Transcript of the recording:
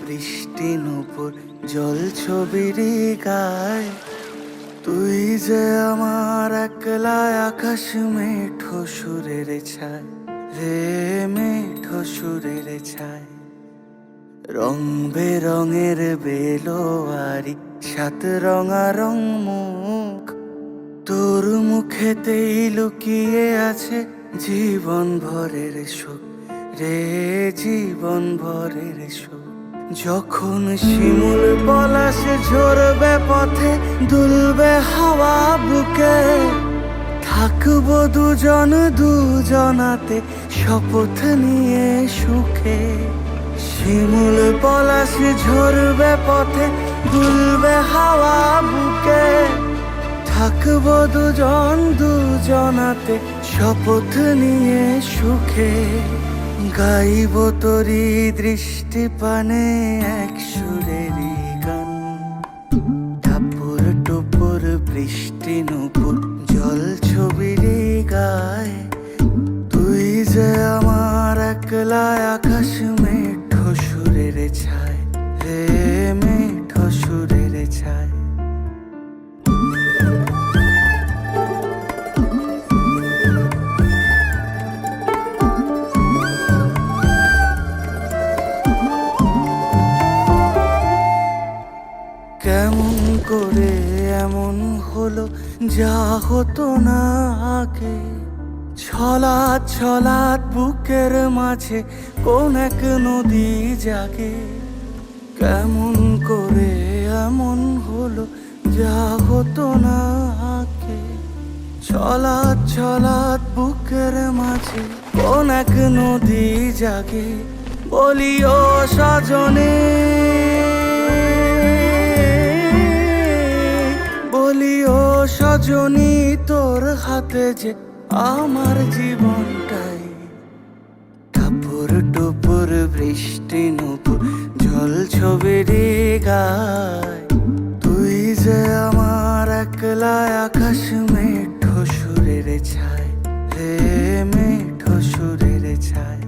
বৃষ্টি নূপুর জল ছবির গায়। তুই যে আমার একলা আকাশ মেঠো সুরের ছায় রে, মেঠো সুরের ছায়। রং বেরঙের বেলোয়ারি সাত রঙা রং মুখ, তোর মুখেতেই লুকিয়ে আছে জীবন ভরের সুখ রে, জীবন ভরের সুখ। যখন শিমুল পলাশে ঝরবে পথে, দুলবে হাওয়া বুকে, থাকবো দুজন দুজনাতে শপথ নিয়ে সুখে। শিমুল পলাশে ঝরবে পথে, দুলবে হাওয়া বুকে, থাকবো দুজন দুজনাতে শপথ নিয়ে সুখে। গাইব তোরি দৃষ্টি পানে এক সুরেরই গান। টাপুর টুপুর বৃষ্টি নূপুর জল ছবির গায়। তুই যে আমার একলা আকাশ মেঠো সুরের ছায় রে, মেঠো সুরের ছায়। কেমন করে এমন হলো যা হতো না আগে, ছলাৎ ছলাৎ বুকের মাঝে কোন এক নদী জাগে। কেমন করে এমন হলো যা হতো না আগে, ছলাৎ ছলাৎ বুকের মাঝে কোন এক নদী জাগে। বলি ও সজনে, বলি ও সজনী, তোর হাতে যে আমার জীবনটাই। টাপুর টুপুর বৃষ্টি নূপুর জল ছবির গায়। তুই যে আমার একলা আকাশ মেঠো সুরের ছায় রে, মেঠো সুরের ছায়।